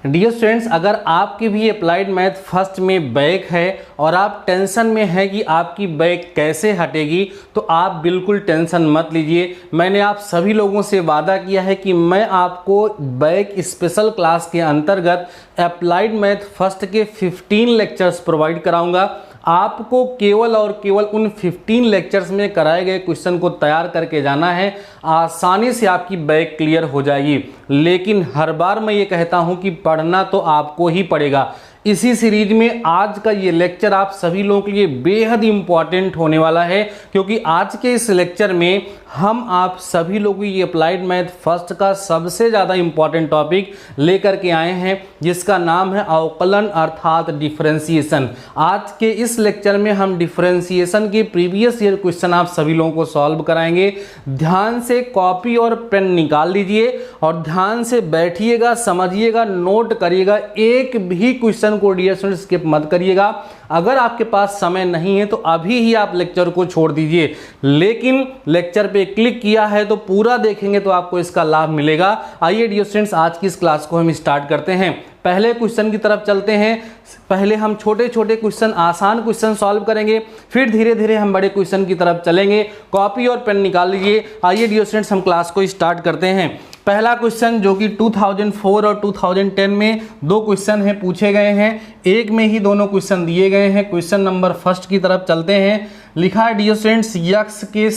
Dear students, अगर आपके भी अप्लाइड मैथ फर्स्ट में बैक है और आप टेंशन में है कि आपकी बैक कैसे हटेगी, तो आप बिल्कुल टेंशन मत लीजिए। मैंने आप सभी लोगों से वादा किया है कि मैं आपको बैक स्पेशल क्लास के अंतर्गत अप्लाइड मैथ फर्स्ट के 15 लेक्चर्स प्रोवाइड कराऊंगा। आपको केवल और केवल उन 15 लेक्चर्स में कराए गए क्वेश्चन को तैयार करके जाना है, आसानी से आपकी बैक क्लियर हो जाएगी। लेकिन हर बार मैं ये कहता हूं कि पढ़ना तो आपको ही पड़ेगा। इसी सीरीज में आज का ये लेक्चर आप सभी लोगों के लिए बेहद इंपॉर्टेंट होने वाला है, क्योंकि आज के इस लेक्चर में हम आप सभी लोगों की ये अप्लाइड मैथ फर्स्ट का सबसे ज़्यादा इंपॉर्टेंट टॉपिक लेकर के आए हैं, जिसका नाम है अवकलन अर्थात डिफरेंशिएशन। आज के इस लेक्चर में हम डिफरेंशिएशन के प्रीवियस ईयर क्वेश्चन आप सभी लोगों को सॉल्व कराएंगे। ध्यान से कॉपी और पेन निकाल लीजिए और ध्यान से बैठिएगा, समझिएगा, नोट करिएगा। एक भी क्वेश्चन को डियर स्टूडेंट्स स्किप मत करिएगा। अगर आपके पास समय नहीं है तो अभी ही आप लेक्चर को छोड़ दीजिए, लेकिन लेक्चर पे क्लिक किया है तो पूरा देखेंगे तो आपको इसका लाभ मिलेगा। आइए डियर स्टूडेंट्स, आज की इस क्लास को हम स्टार्ट करते हैं। पहले क्वेश्चन की तरफ चलते हैं। पहले हम छोटे छोटे क्वेश्चन, आसान क्वेश्चन सॉल्व करेंगे, फिर धीरे धीरे हम बड़े क्वेश्चन की तरफ चलेंगे। कॉपी और पेन निकाल लीजिए। आइए डियर स्टूडेंट्स, हम क्लास को स्टार्ट करते हैं। पहला क्वेश्चन जो कि 2004 और 2010 में दो क्वेश्चन हैं, पूछे गए हैं। एक में ही दोनों क्वेश्चन दिए गए हैं। क्वेश्चन नंबर फर्स्ट की तरफ चलते हैं। लिखा है डियर स्टूडेंट्स, यक्स के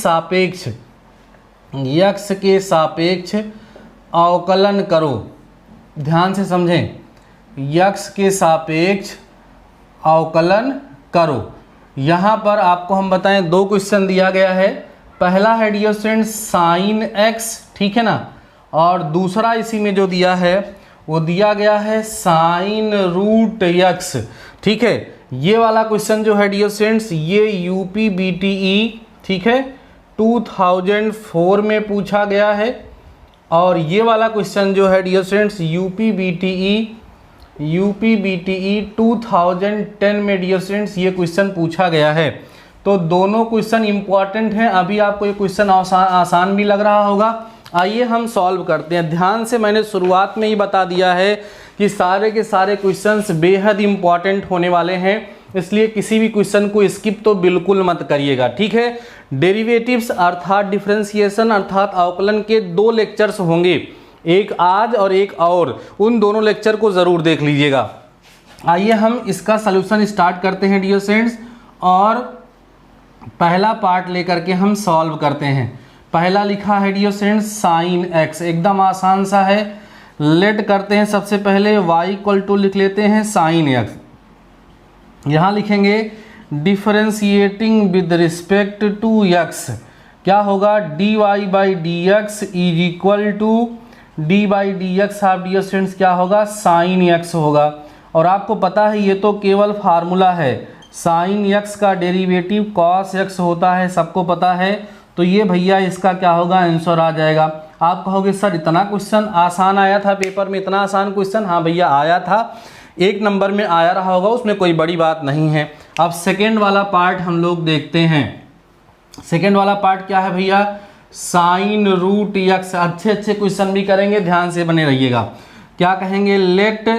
सापेक्ष अवकलन करो। ध्यान से समझें, यक्स के सापेक्ष अवकलन करो। यहाँ पर आपको हम बताएं दो क्वेश्चन दिया गया है। पहला है डियर स्टूडेंट्स साइन एक्स, ठीक है ना, और दूसरा इसी में जो दिया है वो दिया गया है साइन रूट एक्स, ठीक है। ये वाला क्वेश्चन जो है डियर स्टूडेंट्स, ये यूपी बीटीई, ठीक है, 2004 में पूछा गया है। और ये वाला क्वेश्चन जो है डियर स्टूडेंट्स यूपी बीटीई 2010 में डियर स्टूडेंट्स ये क्वेश्चन पूछा गया है। तो दोनों क्वेश्चन इंपॉर्टेंट हैं। अभी आपको ये क्वेश्चन आसान भी लग रहा होगा। आइए हम सॉल्व करते हैं। ध्यान से, मैंने शुरुआत में ही बता दिया है कि सारे के सारे क्वेश्चंस बेहद इंपॉर्टेंट होने वाले हैं, इसलिए किसी भी क्वेश्चन को स्किप तो बिल्कुल मत करिएगा, ठीक है। डेरिवेटिव्स अर्थात डिफरेंशिएशन अर्थात अवकलन के दो लेक्चर्स होंगे, एक आज और एक और। उन दोनों लेक्चर को ज़रूर देख लीजिएगा। आइए हम इसका सलूशन स्टार्ट करते हैं डियर स्टूडेंट्स, और पहला पार्ट लेकर के हम सॉल्व करते हैं। पहला लिखा है डियर स्टूडेंट्स साइन एक्स, एकदम आसान सा है। लेट करते हैं, सबसे पहले y इक्वल टू लिख लेते हैं साइन एक्स। यहाँ लिखेंगे differentiating with respect to x, क्या होगा, dy by d x is equal to d by d x of dear students क्या होगा, साइन एक्स होगा। और आपको पता है ये तो केवल फार्मूला है, साइन एक्स का डेरिवेटिव कॉस एक्स होता है, सबको पता है। तो ये भैया इसका क्या होगा, आंसर आ जाएगा। आप कहोगे सर इतना क्वेश्चन आसान आया था पेपर में, इतना आसान क्वेश्चन? हाँ भैया आया था, एक नंबर में आया रहा होगा, उसमें कोई बड़ी बात नहीं है। अब सेकेंड वाला पार्ट हम लोग देखते हैं। सेकेंड वाला पार्ट क्या है भैया, साइन रूट एक्स। अच्छे अच्छे क्वेश्चन भी करेंगे, ध्यान से बने रहिएगा। क्या कहेंगे, let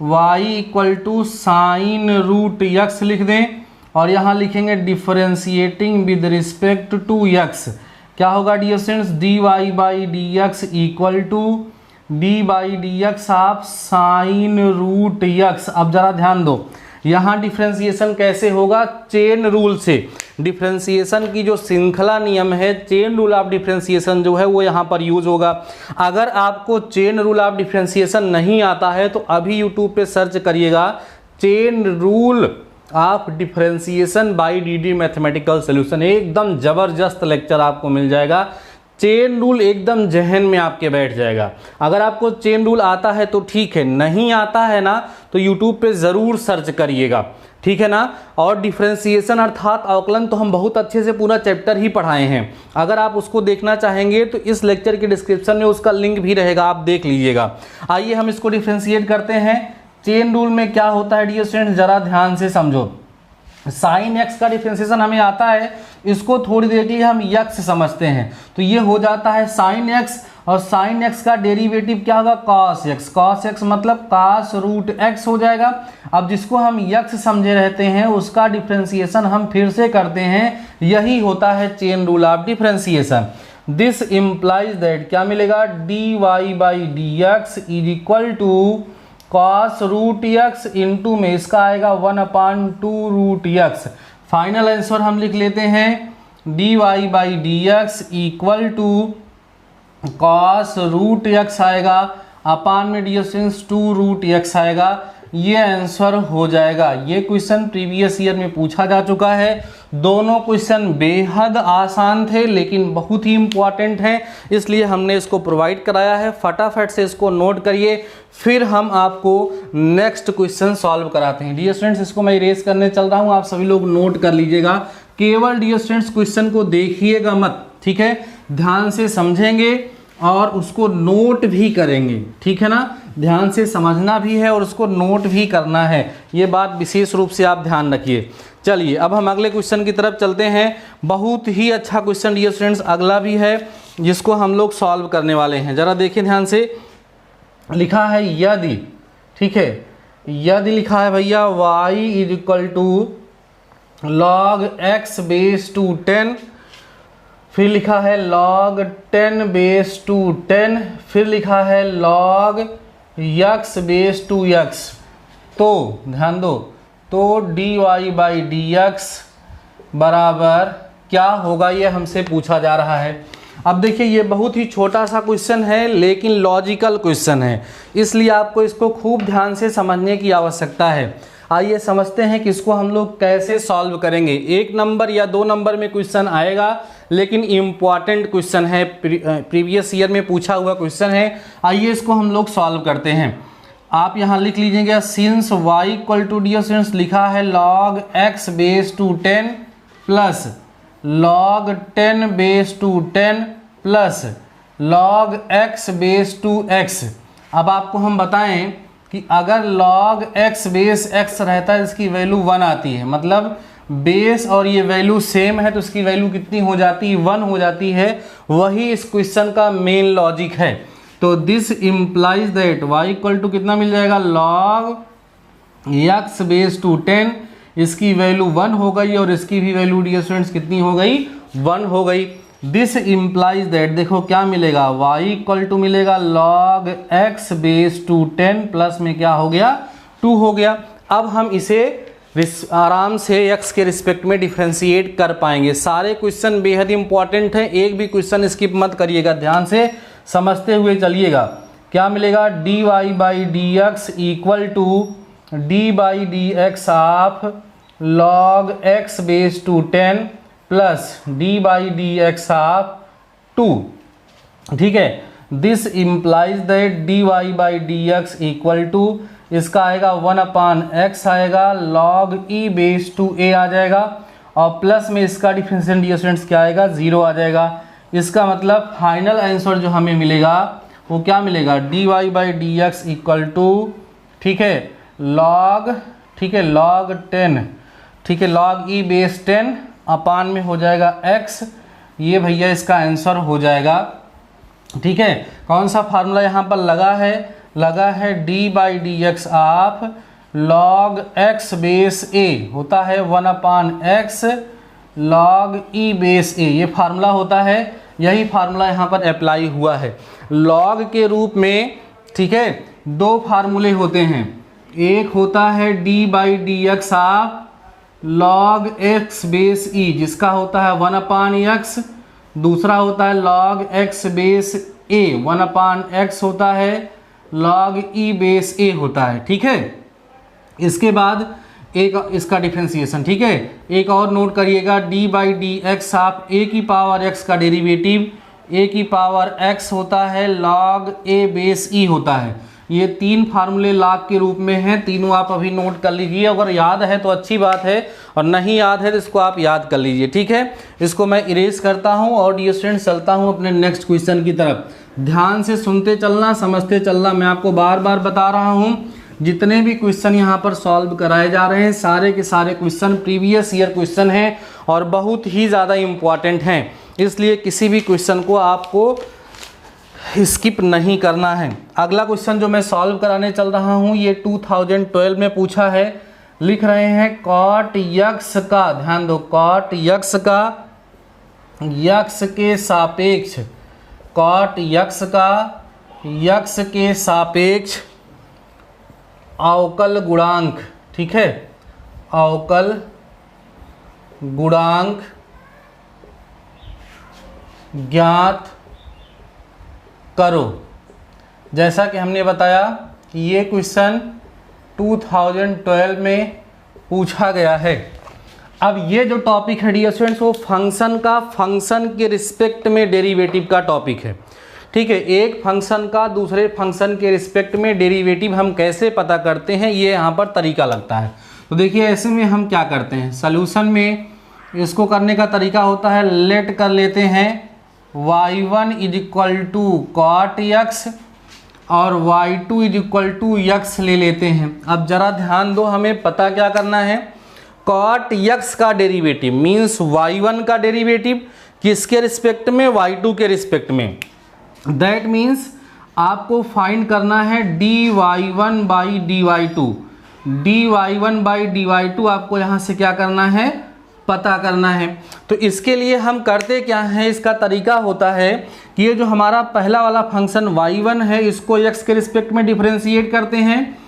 y equal to sine root x लिख दें, और यहाँ लिखेंगे differentiating with respect to x, क्या होगा dear students, d y by d x equal to d by d x of sine root x. अब जरा ध्यान दो, यहाँ डिफरेंशिएशन कैसे होगा, चेन रूल से। डिफरेंशिएशन की जो श्रृंखला नियम है, चेन रूल ऑफ डिफरेंशिएशन जो है वो यहाँ पर यूज होगा। अगर आपको चेन रूल ऑफ डिफरेंशिएशन नहीं आता है तो अभी यूट्यूब पे सर्च करिएगा chain rule of differentiation by DD mathematical solution. एकदम जबरदस्त लेक्चर आपको मिल जाएगा। चेन रूल एकदम जहन में आपके बैठ जाएगा। अगर आपको चेन रूल आता है तो ठीक है, नहीं आता है ना तो यूट्यूब पे ज़रूर सर्च करिएगा, ठीक है ना। और डिफरेंशिएशन अर्थात अवकलन तो हम बहुत अच्छे से पूरा चैप्टर ही पढ़ाए हैं। अगर आप उसको देखना चाहेंगे तो इस लेक्चर के डिस्क्रिप्शन में उसका लिंक भी रहेगा, आप देख लीजिएगा। आइए हम इसको डिफरेंशिएट करते हैं। चेन रूल में क्या होता है डियर स्टूडेंट्स, जरा ध्यान से समझो। साइन एक्स का डिफरेंशिएशन हमें आता है, इसको थोड़ी देर के लिए हम यक्स समझते हैं, तो ये हो जाता है साइन एक्स। और साइन एक्स का डेरिवेटिव क्या होगा, कॉस एक्स। कॉस एक्स मतलब कॉस रूट एक्स हो जाएगा। अब जिसको हम यक्स समझे रहते हैं उसका डिफ्रेंसिएशन हम फिर से करते हैं, यही होता है chain rule of differentiation. This implies that क्या मिलेगा, d y by d x is equal to cos root x into में इसका आएगा 1/2 रूट एक्स। फाइनल आंसर हम लिख लेते हैं d y by d x equal to cos root x आएगा, अपान में डिस्टेंस 2 रूट एक्स आएगा। ये आंसर हो जाएगा। ये क्वेश्चन प्रीवियस ईयर में पूछा जा चुका है। दोनों क्वेश्चन बेहद आसान थे लेकिन बहुत ही इंपॉर्टेंट हैं, इसलिए हमने इसको प्रोवाइड कराया है। फटाफट से इसको नोट करिए, फिर हम आपको नेक्स्ट क्वेश्चन सॉल्व कराते हैं। डियर स्टूडेंट्स, इसको मैं इरेज करने चल रहा हूँ, आप सभी लोग नोट कर लीजिएगा। केवल डियर स्टूडेंट्स क्वेश्चन को देखिएगा मत, ठीक है, ध्यान से समझेंगे और उसको नोट भी करेंगे, ठीक है ना। ध्यान से समझना भी है और उसको नोट भी करना है, ये बात विशेष रूप से आप ध्यान रखिए। चलिए अब हम अगले क्वेश्चन की तरफ चलते हैं। बहुत ही अच्छा क्वेश्चन डियर स्टूडेंट्स अगला भी है जिसको हम लोग सॉल्व करने वाले हैं। ज़रा देखिए ध्यान से, लिखा है यदि, ठीक है, यदि लिखा है भैया y is equal to log x base to 10, फिर लिखा है log 10 बेस टू 10, फिर लिखा है log x base to x। तो ध्यान दो, तो d y by d x बराबर क्या होगा, ये हमसे पूछा जा रहा है। अब देखिए ये बहुत ही छोटा सा क्वेश्चन है लेकिन लॉजिकल क्वेश्चन है, इसलिए आपको इसको खूब ध्यान से समझने की आवश्यकता है। आइए समझते हैं कि इसको हम लोग कैसे सॉल्व करेंगे। 1 नंबर या 2 नंबर में क्वेश्चन आएगा लेकिन इम्पॉर्टेंट क्वेश्चन है, प्रीवियस ईयर में पूछा हुआ क्वेश्चन है। आइए इसको हम लोग सॉल्व करते हैं। आप यहाँ लिख लीजिएगा since y equal to d since लिखा है log x base to 10 plus log 10 base to 10 plus log x base to x। अब आपको हम बताएं कि अगर log x बेस x रहता है इसकी वैल्यू 1 आती है, मतलब बेस और ये वैल्यू सेम है तो इसकी वैल्यू कितनी हो जाती है, 1 हो जाती है। वही इस क्वेश्चन का मेन लॉजिक है। तो this implies that y equal to कितना मिल जाएगा, log x बेस टू 10, इसकी वैल्यू 1 हो गई और इसकी भी वैल्यू डियर स्टूडेंट्स कितनी हो गई, 1 हो गई। दिस इम्प्लाइज दैट देखो क्या मिलेगा, y इक्वल टू मिलेगा log x base to 10 plus में क्या हो गया, 2 हो गया। अब हम इसे आराम से x के रिस्पेक्ट में डिफ्रेंशिएट कर पाएंगे। सारे क्वेश्चन बेहद इंपॉर्टेंट हैं, एक भी क्वेश्चन स्किप मत करिएगा, ध्यान से समझते हुए चलिएगा। क्या मिलेगा, d y by d x equal to d by d x of log x base to 10 plus d by d x of 2, ठीक है। This implies that d y by d x equal to इसका आएगा 1/x आएगा, log e base to a आ जाएगा और plus में इसका डिफरेंशियल डियर स्टूडेंट्स क्या आएगा, 0 आ जाएगा। इसका मतलब फाइनल आंसर जो हमें मिलेगा वो क्या मिलेगा, d y by d x equal to, ठीक है, log, ठीक है, log 10, ठीक है, log e बेस 10 अपान में हो जाएगा x। ये भैया इसका आंसर हो जाएगा, ठीक है। कौन सा फार्मूला यहाँ पर लगा है D by d x of log x base a होता है 1/x log e base a, ये फार्मूला होता है। यही फार्मूला यहाँ पर अप्लाई हुआ है log के रूप में, ठीक है। 2 फार्मूले होते हैं, एक होता है D by d x of log x base e जिसका होता है 1/x, दूसरा होता है log x base a 1/x होता है, log e बेस a होता है, ठीक है। इसके बाद एक इसका डिफरेंशिएशन, ठीक है। एक और नोट करिएगा, D by d x of a की पावर x का डेरिवेटिव a की पावर x होता है, log a बेस e होता है। ये 3 फार्मूले log के रूप में हैं, तीनों आप अभी नोट कर लीजिए। अगर याद है तो अच्छी बात है और नहीं याद है तो इसको आप याद कर लीजिए, ठीक है। इसको मैं इरेज करता हूँ और डियर स्टूडेंट्स चलता हूँ अपने नेक्स्ट क्वेश्चन की तरफ। ध्यान से सुनते चलना, समझते चलना। मैं आपको बार बार बता रहा हूँ जितने भी क्वेश्चन यहाँ पर सॉल्व कराए जा रहे हैं सारे के सारे क्वेश्चन प्रीवियस ईयर क्वेश्चन हैं और बहुत ही ज़्यादा इम्पॉर्टेंट हैं, इसलिए किसी भी क्वेश्चन को आपको स्किप नहीं करना है। अगला क्वेश्चन जो मैं सॉल्व कराने चल रहा हूँ ये 2012 में पूछा है। लिख रहे हैं कॉट यक्स का, ध्यान दो, कॉट यक्स का यक्स के सापेक्ष, कॉट यक्स का यक्स के सापेक्ष अवकल गुणांक, ठीक है, अवकल गुणांक ज्ञात करो। जैसा कि हमने बताया कि ये क्वेश्चन 2012 में पूछा गया है। अब ये जो टॉपिक है डियर स्टूडेंट्स वो फंक्शन का फंक्शन के रिस्पेक्ट में डेरिवेटिव का टॉपिक है, ठीक है। एक फंक्शन का दूसरे फंक्शन के रिस्पेक्ट में डेरिवेटिव हम कैसे पता करते हैं ये यहाँ पर तरीका लगता है। तो देखिए ऐसे में हम क्या करते हैं, सॉल्यूशन में इसको करने का तरीका होता है, लेट कर लेते हैं y1 is equal to cot x और y2 is equal to x ले लेते हैं। अब जरा ध्यान दो, हमें पता क्या करना है, कॉट यक्स का डेरिवेटिव मीन्स y1 का डेरिवेटिव किसके रिस्पेक्ट में, y2 के रिस्पेक्ट में। दैट मीन्स आपको फाइंड करना है dy1 by dy2, dy1 by dy2 आपको यहाँ से क्या करना है, पता करना है। तो इसके लिए हम करते क्या हैं, इसका तरीका होता है कि ये जो हमारा पहला वाला फंक्शन y1 है इसको x के रिस्पेक्ट में डिफरेंशिएट करते हैं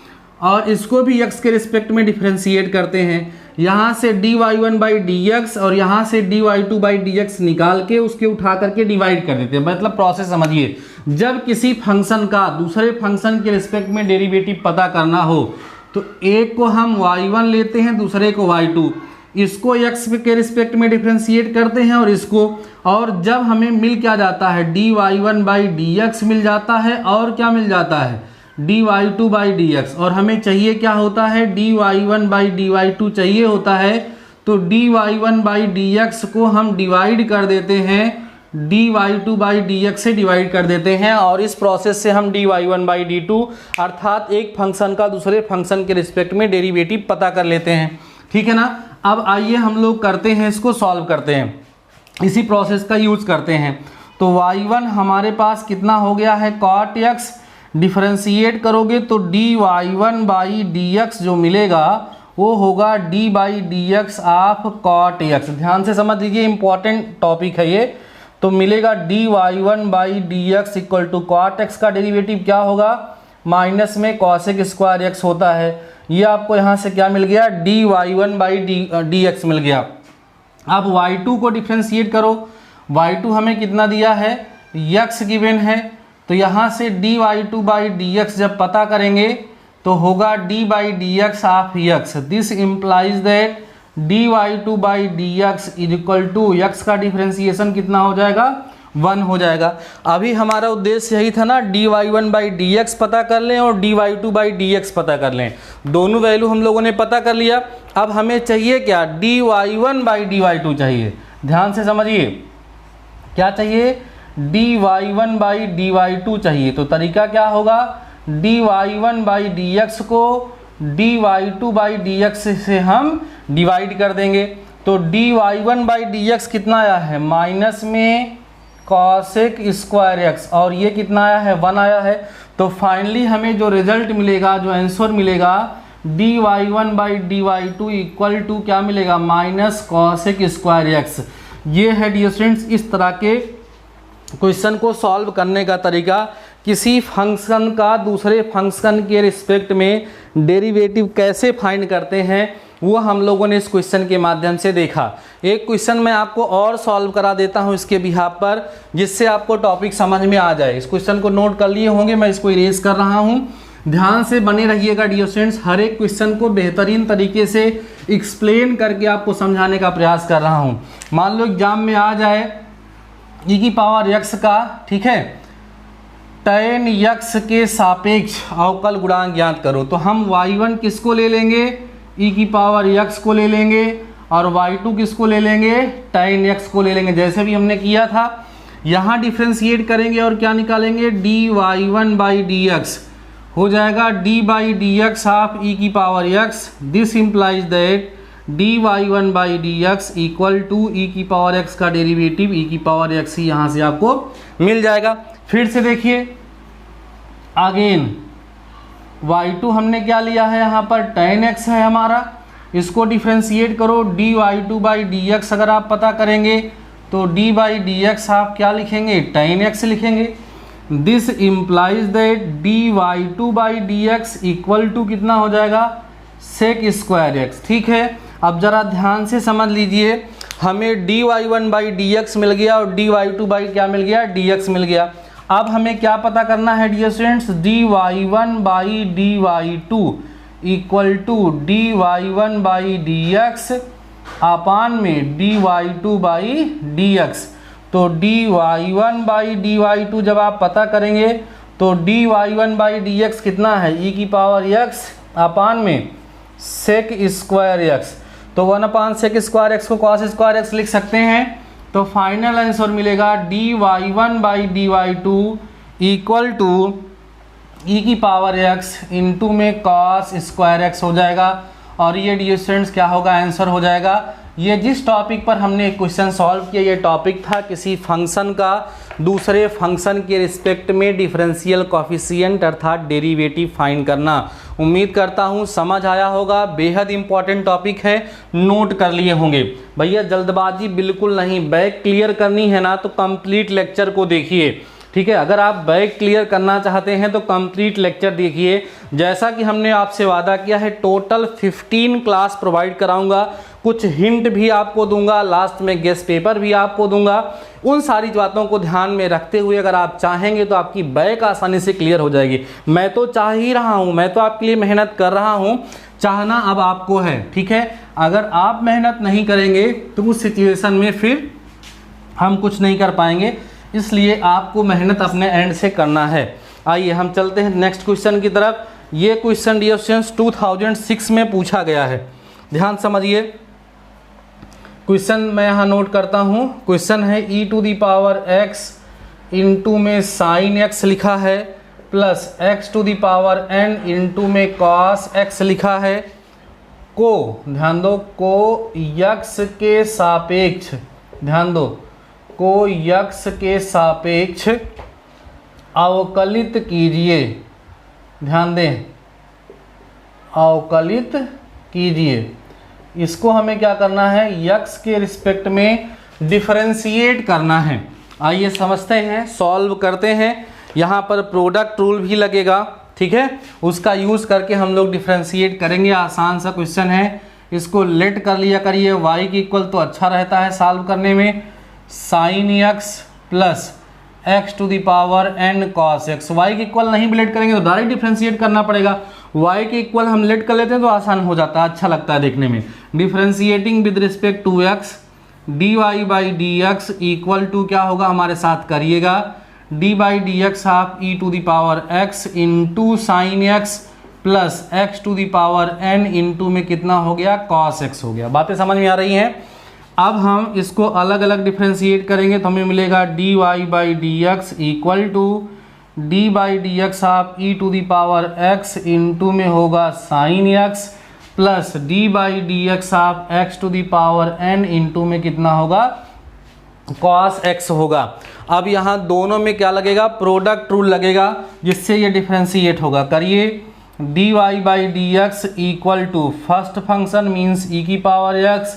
और इसको भी x के रिस्पेक्ट में डिफरेंशिएट करते हैं। यहाँ से dy1 बाई dx और यहाँ से dy2 बाई dx निकाल के उसके उठा करके डिवाइड कर देते हैं। मतलब प्रोसेस समझिए, जब किसी फंक्शन का दूसरे फंक्शन के रिस्पेक्ट में डेरिवेटिव पता करना हो तो एक को हम y1 लेते हैं, दूसरे को y2, इसको x के रिस्पेक्ट में डिफरेंशिएट करते हैं और इसको, और जब हमें मिल क्या जाता है, dy1 बाई dx मिल जाता है और क्या मिल जाता है, dy2 बाई dx, और हमें चाहिए क्या होता है, dy1 बाई dy2 चाहिए होता है। तो dy1 बाई dx को हम डिवाइड कर देते हैं, dy2 बाई dx से डिवाइड कर देते हैं और इस प्रोसेस से हम dy1 बाई d2 अर्थात एक फंक्शन का दूसरे फंक्शन के रिस्पेक्ट में डेरिवेटिव पता कर लेते हैं, ठीक है ना। अब आइए हम लोग करते हैं, इसको सॉल्व करते हैं, इसी प्रोसेस का यूज करते हैं। तो y1 हमारे पास कितना हो गया है, cot x, डिफरेंशिएट करोगे तो dy1 बाई dx जो मिलेगा वो होगा d by dx of cot x। ध्यान से समझ लीजिए, इंपॉर्टेंट टॉपिक है ये। तो मिलेगा dy1 by dx equal to cot x का डेरिवेटिव क्या होगा, माइनस में cosec स्क्वायर x होता है। ये आपको यहाँ से क्या मिल गया, dy1 बाई dx मिल गया। अब y2 को डिफरेंशिएट करो, y2 हमें कितना दिया है, x गिवन है, तो यहाँ से dy2 बाई dx जब पता करेंगे तो होगा d by dx of x। This implies that dy2 by dx is equal to x का डिफरेंशिएशन कितना हो जाएगा, 1 हो जाएगा। अभी हमारा उद्देश्य यही था ना, dy1 बाई dx पता कर लें और dy2 बाई dx पता कर लें। दोनों वैल्यू हम लोगों ने पता कर लिया। अब हमें चाहिए क्या, dy1 बाई dy2 चाहिए। ध्यान से समझिए, क्या चाहिए, dy1 बाई dy2 चाहिए। तो तरीका क्या होगा, dy1 बाई dx को dy2 बाई dx से हम डिवाइड कर देंगे। तो dy1 बाई dx कितना आया है, माइनस में cosec स्क्वायर x, और ये कितना आया है, 1 आया है। तो फाइनली हमें जो रिजल्ट मिलेगा, जो आंसर मिलेगा, dy1 by dy2 equal to क्या मिलेगा, माइनस cosec स्क्वायर x। ये है डियर स्टूडेंट्स इस तरह के क्वेश्चन को सॉल्व करने का तरीका। किसी फंक्शन का दूसरे फंक्शन के रिस्पेक्ट में डेरिवेटिव कैसे फाइंड करते हैं वो हम लोगों ने इस क्वेश्चन के माध्यम से देखा। एक क्वेश्चन मैं आपको और सॉल्व करा देता हूं इसके बिहाफ पर, जिससे आपको टॉपिक समझ में आ जाए। इस क्वेश्चन को नोट कर लिए होंगे, मैं इसको इरेज कर रहा हूं। ध्यान से बने रहिएगा डियर स्टूडेंट्स, हर एक क्वेश्चन को बेहतरीन तरीके से एक्सप्लेन करके आपको समझाने का प्रयास कर रहा हूँ। मान लो एग्जाम में आ जाए e की पावर x का, ठीक है, tan x के सापेक्ष अवकल गुणांक ज्ञात करो। तो हम y1 किसको ले लेंगे, e की पावर x को ले लेंगे, और y2 किसको ले लेंगे, tan x को ले लेंगे, जैसे भी हमने किया था। यहाँ डिफ्रेंशिएट करेंगे और क्या निकालेंगे, dy1 बाई dx हो जाएगा d by dx of e की power x। This implies that dy1 by dx equal to e की पावर x का डेरिवेटिव e की पावर x ही यहाँ से आपको मिल जाएगा। फिर से देखिए अगेन y2 हमने क्या लिया है, यहाँ पर tan x है हमारा, इसको डिफ्रेंशिएट करो dy2 बाई डी एक्स। अगर आप पता करेंगे तो d बाई डी एक्स आप क्या लिखेंगे, tan x लिखेंगे। This implies that dy2 by d x equal to कितना हो जाएगा, सेक स्क्वायर एक्स। ठीक है, अब जरा ध्यान से समझ लीजिए, हमें dy1 बाई डी एक्स मिल गया और dy2 बाई क्या मिल गया, dx मिल गया। अब हमें क्या पता करना है dear students, dy1 by dy2 equal to dy1 by dx upon में dy2 बाई dx। तो dy1 बाई dy2 जब आप पता करेंगे तो dy1 बाई dx कितना है, e की पावर x अपान में सेक स्क्वायर एक्स। तो 1 अपान सेक स्क्वायर एक्स को कॉस स्क्वायर एक्स लिख सकते हैं। तो फाइनल आंसर मिलेगा dy1 by dy2 equal to e की पावर x इंटू में कॉस स्क्वायर एक्स हो जाएगा। और ये डियर स्टूडेंट्स क्या होगा, आंसर हो जाएगा। ये जिस टॉपिक पर हमने क्वेश्चन सॉल्व किया ये टॉपिक था किसी फंक्शन का दूसरे फंक्शन के रिस्पेक्ट में डिफरेंशियल कोफिशिएंट अर्थात डेरिवेटिव फाइंड करना। उम्मीद करता हूँ समझ आया होगा, बेहद इंपॉर्टेंट टॉपिक है, नोट कर लिए होंगे। भैया जल्दबाजी बिल्कुल नहीं, बैक क्लियर करनी है ना तो कंप्लीट लेक्चर को देखिए। ठीक है, अगर आप बैक क्लियर करना चाहते हैं तो कंप्लीट लेक्चर देखिए। जैसा कि हमने आपसे वादा किया है टोटल 15 क्लास प्रोवाइड कराऊंगा, कुछ हिंट भी आपको दूंगा, लास्ट में गेस्ट पेपर भी आपको दूंगा। उन सारी बातों को ध्यान में रखते हुए अगर आप चाहेंगे तो आपकी बैक आसानी से क्लियर हो जाएगी। मैं तो चाह ही रहा हूँ, मैं तो आपके लिए मेहनत कर रहा हूँ, चाहना अब आपको है। ठीक है, अगर आप मेहनत नहीं करेंगे तो उस सिचुएशन में फिर हम कुछ नहीं कर पाएंगे, इसलिए आपको मेहनत अपने एंड से करना है। आइए हम चलते हैं नेक्स्ट क्वेश्चन की तरफ। ये क्वेश्चन डियर स्टूडेंट्स 2006 में पूछा गया है, ध्यान समझिए। क्वेश्चन मैं यहाँ नोट करता हूँ। क्वेश्चन है e to the power x into में साइन x लिखा है plus x to the power n into में कॉस x लिखा है, को ध्यान दो, को x के सापेक्ष, ध्यान दो, को x के सापेक्ष अवकलित कीजिए। ध्यान दें, अवकलित कीजिए। इसको हमें क्या करना है, x के रिस्पेक्ट में डिफरेंशिएट करना है। आइए समझते हैं, सॉल्व करते हैं। यहाँ पर प्रोडक्ट रूल भी लगेगा, ठीक है, उसका यूज़ करके हम लोग डिफरेंशिएट करेंगे। आसान सा क्वेश्चन है, इसको लेट कर लिया करिए। y की इक्वल तो अच्छा रहता है सॉल्व करने में, sine x plus x to the power n cos x। y की इक्वल नहीं भी लेट करेंगे तो डायरेक्ट डिफरेंशिएट करना पड़ेगा। y के इक्वल हम लेट कर लेते हैं तो आसान हो जाता है, अच्छा लगता है देखने में। Differentiating with respect to x dy by d x equal to क्या होगा, हमारे साथ करिएगा, d बाई डी एक्स आप e to the power x into sine x plus x to the power n into में कितना हो गया, cos x हो गया। बातें समझ में आ रही हैं। अब हम इसको अलग अलग डिफरेंशिएट करेंगे तो हमें मिलेगा dy by d x equal to d by d x आप e to the power x into में होगा sine x plus d by d x आप x to the power n into में कितना होगा, cos x होगा। अब यहाँ दोनों में क्या लगेगा, प्रोडक्ट रूल लगेगा, जिससे ये डिफरेंशिएट होगा। करिए, dy by d x equal to first function means e की power x,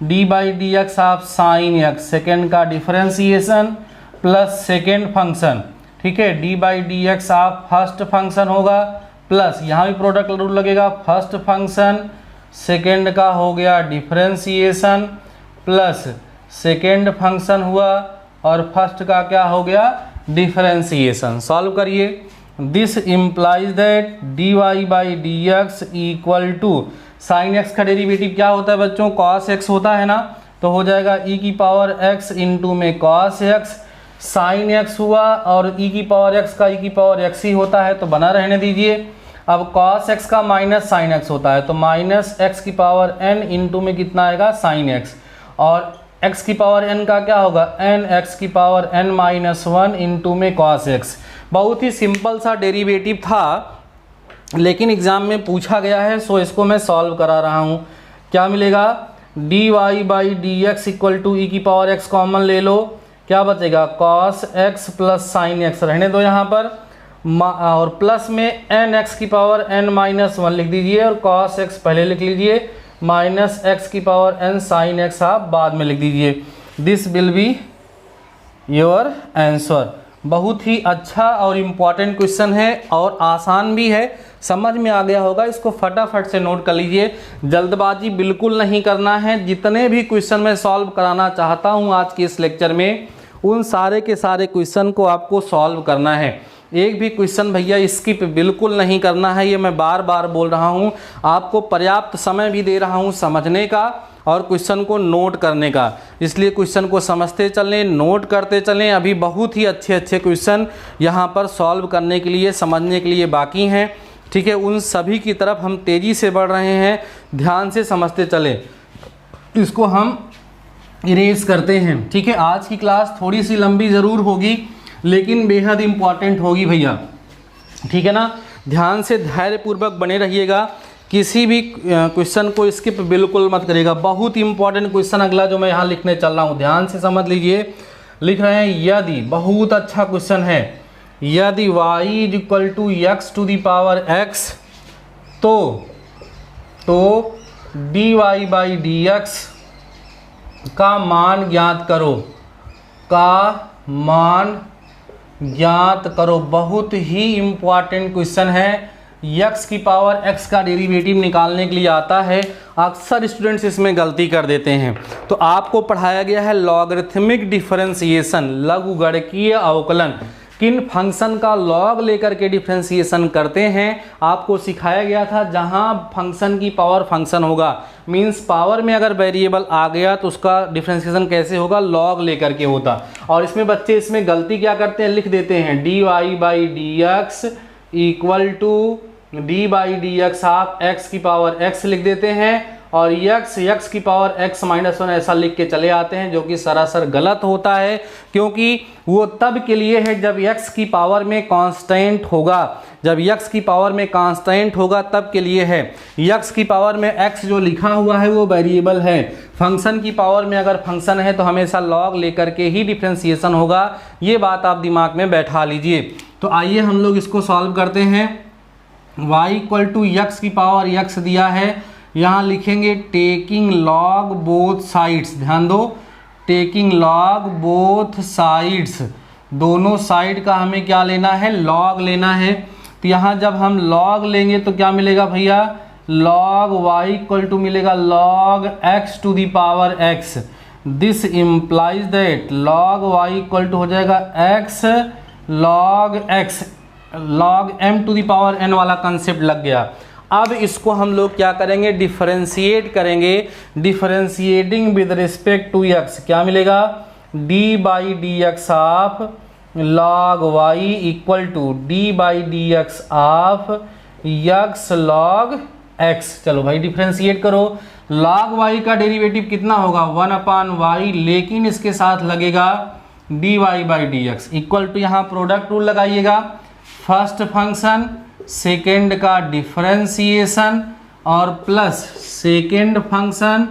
d by d x आप साइन x, सेकेंड का डिफरेंशिएशन प्लस सेकेंड फंक्शन, ठीक है, d बाई डी एक्स आप फर्स्ट फंक्शन होगा प्लस यहाँ भी प्रोडक्ट रूल लगेगा, फर्स्ट फंक्शन सेकेंड का हो गया डिफरेंशिएशन प्लस सेकेंड फंक्शन हुआ और फर्स्ट का क्या हो गया, डिफरेंशिएशन। सॉल्व करिए। This implies that dy by d x equal to sine x का डेरिवेटिव क्या होता है बच्चों, cos x होता है ना, तो हो जाएगा e की पावर x इंटू में cos x, साइन x हुआ और e की पावर x का e की पावर x ही होता है तो बना रहने दीजिए। अब cos x का माइनस साइन x होता है तो माइनस x की पावर n इंटू में कितना आएगा, साइन x, और x की पावर n का क्या होगा, n x की पावर n माइनस 1 इंटू में cos x। बहुत ही सिंपल सा डेरिवेटिव था लेकिन एग्जाम में पूछा गया है, सो इसको मैं सॉल्व करा रहा हूँ। क्या मिलेगा, dy by d x equal to e की पावर x कॉमन ले लो, क्या बचेगा, cos x plus sine x रहने दो यहाँ पर, और प्लस में n(x) की पावर n-1 लिख दीजिए, और cos x पहले लिख लीजिए, माइनस x की पावर n sin x आप बाद में लिख दीजिए। This will be your answer. बहुत ही अच्छा और इम्पॉर्टेंट क्वेश्चन है और आसान भी है, समझ में आ गया होगा। इसको फटाफट से नोट कर लीजिए, जल्दबाजी बिल्कुल नहीं करना है। जितने भी क्वेश्चन मैं सॉल्व कराना चाहता हूँ आज के इस लेक्चर में, उन सारे के सारे क्वेश्चन को आपको सॉल्व करना है। एक भी क्वेश्चन भैया स्किप बिल्कुल नहीं करना है, ये मैं बार बार बोल रहा हूँ। आपको पर्याप्त समय भी दे रहा हूँ समझने का और क्वेश्चन को नोट करने का, इसलिए क्वेश्चन को समझते चलें, नोट करते चलें। अभी बहुत ही अच्छे अच्छे क्वेश्चन यहाँ पर सॉल्व करने के लिए, समझने के लिए बाकी हैं, ठीक है। उन सभी की तरफ हम तेज़ी से बढ़ रहे हैं, ध्यान से समझते चलें। इसको हम इरेज करते हैं, ठीक है। आज की क्लास थोड़ी सी लंबी ज़रूर होगी, लेकिन बेहद इम्पॉर्टेंट होगी भैया, ठीक है ना। ध्यान से धैर्यपूर्वक बने रहिएगा, किसी भी क्वेश्चन को स्किप बिल्कुल मत करिएगा। बहुत इम्पॉर्टेंट क्वेश्चन अगला जो मैं यहाँ लिखने चल रहा हूँ, ध्यान से समझ लीजिए। लिख रहे हैं यदि, बहुत अच्छा क्वेश्चन है, यदि y = x⁴x तो dy/dx का मान ज्ञात करो, का मान ज्ञात करो। बहुत ही इम्पॉर्टेंट क्वेश्चन है। x की पावर x का डेरिवेटिव निकालने के लिए आता है, अक्सर स्टूडेंट्स इसमें गलती कर देते हैं। तो आपको पढ़ाया गया है लॉगरिथमिक डिफरेंशिएशन, लघुगणकीय अवकलन। किन फंक्शन का लॉग लेकर के डिफरेंशिएशन करते हैं आपको सिखाया गया था। जहां फंक्शन की पावर फंक्शन होगा, मींस पावर में अगर वेरिएबल आ गया तो उसका डिफरेंशिएशन कैसे होगा, लॉग लेकर के होता। और इसमें बच्चे इसमें गलती क्या करते हैं, लिख देते हैं dy/dx = d/dx, आप x की पावर x लिख देते हैं और x की पावर x-1 ऐसा लिख के चले आते हैं, जो कि सरासर गलत होता है, क्योंकि वो तब के लिए है जब x की पावर में कांस्टेंट होगा। जब x की पावर में कांस्टेंट होगा तब के लिए है। x की पावर में x जो लिखा हुआ है वो वेरिएबल है। फंक्शन की पावर में अगर फंक्शन है तो हमेशा लॉग लेकर के ही डिफरेंशिएशन होगा, ये बात आप दिमाग में बैठा लीजिए। तो आइए हम लोग इसको सॉल्व करते हैं। y = x की पावर x दिया है, यहाँ लिखेंगे टेकिंग लॉग बोथ साइड्स। ध्यान दो, टेकिंग लॉग बोथ साइड्स, दोनों साइड का हमें क्या लेना है, लॉग लेना है। तो यहाँ जब हम लॉग लेंगे तो क्या मिलेगा भैया, लॉग y = मिलेगा log x⁴x। This implies that log y हो जाएगा x log x, log m⁴n वाला कंसेप्ट लग गया। अब इसको हम लोग क्या करेंगे, डिफरेंशिएट करेंगे। Differentiating with respect to x क्या मिलेगा, d/dx of log y = d/dx of x log x। चलो भाई डिफरेंशिएट करो। log y का डेरिवेटिव कितना होगा, 1/y, लेकिन इसके साथ लगेगा dy/dx = यहाँ प्रोडक्ट रूल लगाइएगा। फर्स्ट फंक्शन सेकेंड का डिफरेंशिएशन और प्लस सेकेंड फंक्शन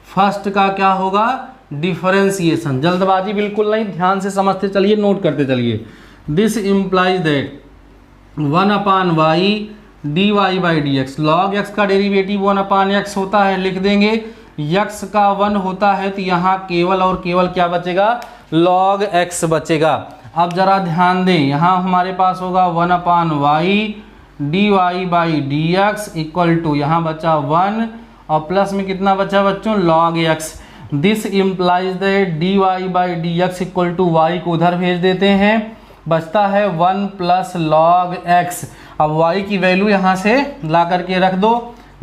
फर्स्ट का क्या होगा, डिफरेंशिएशन। जल्दबाजी बिल्कुल नहीं, ध्यान से समझते चलिए, नोट करते चलिए। This implies that 1/y dy/dx, log x का डेरिवेटिव 1/x होता है, लिख देंगे। x का 1 होता है तो यहाँ केवल और केवल क्या बचेगा, log x बचेगा। अब जरा ध्यान दें, यहाँ हमारे पास होगा 1/y dy/dx = यहाँ बचा 1 और प्लस में कितना बचा बच्चों, log x। This implies that dy/dx = y को उधर भेज देते हैं, बचता है 1 + log x। अब y की वैल्यू यहाँ से ला करके रख दो।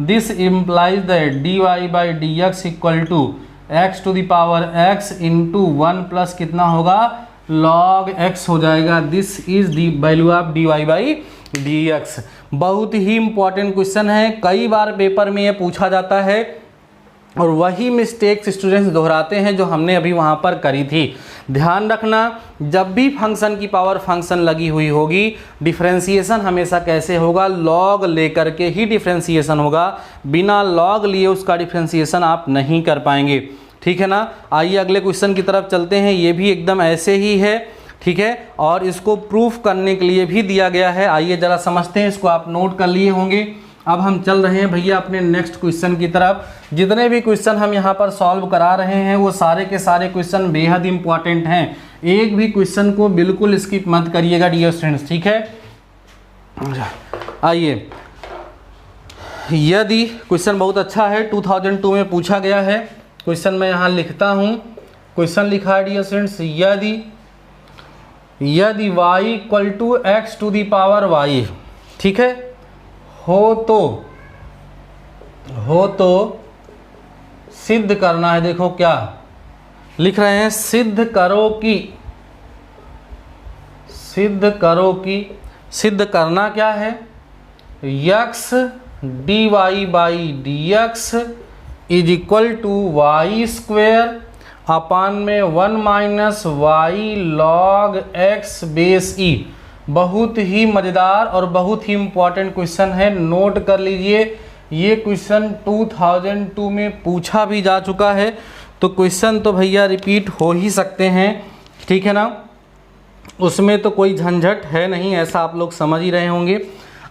This implies that dy/dx = x⁴x × 1 plus कितना होगा, log x हो जाएगा। This is the value of dy/dx। बहुत ही इंपॉर्टेंट क्वेश्चन है, कई बार पेपर में ये पूछा जाता है और वही मिस्टेक्स स्टूडेंट्स दोहराते हैं जो हमने अभी वहाँ पर करी थी। ध्यान रखना, जब भी फंक्शन की पावर फंक्शन लगी हुई होगी, डिफरेंशिएशन हमेशा कैसे होगा, लॉग लेकर के ही डिफरेंशिएशन होगा। बिना लॉग लिए उसका डिफरेंशिएशन आप नहीं कर पाएंगे। ठीक है ना। आइए अगले क्वेश्चन की तरफ चलते हैं। ये भी एकदम ऐसे ही है, ठीक है, और इसको प्रूफ करने के लिए भी दिया गया है। आइए ज़रा समझते हैं, इसको आप नोट कर लिए होंगे। अब हम चल रहे हैं भैया अपने नेक्स्ट क्वेश्चन की तरफ। जितने भी क्वेश्चन हम यहाँ पर सॉल्व करा रहे हैं वो सारे के सारे क्वेश्चन बेहद इंपॉर्टेंट हैं। एक भी क्वेश्चन को बिल्कुल स्किप मत करिएगा डियर स्टूडेंट्स, ठीक है। आइए, यदि क्वेश्चन बहुत अच्छा है, 2002 में पूछा गया है। क्वेश्चन मैं यहाँ लिखता हूँ। क्वेश्चन लिखा है डियर स्टूडेंट्स, यदि y equal to x to the power y, ठीक है, हो तो सिद्ध करना है। देखो क्या लिख रहे हैं, सिद्ध सिद्ध करना क्या है, x d y by d x is equal to y square upon में 1 minus y log x base e. बहुत ही मज़ेदार और बहुत ही इम्पॉर्टेंट क्वेश्चन है, नोट कर लीजिए। ये क्वेश्चन 2002 में पूछा भी जा चुका है, तो क्वेश्चन तो भैया रिपीट हो ही सकते हैं, ठीक है ना। उसमें तो कोई झंझट है नहीं, ऐसा आप लोग समझ ही रहे होंगे।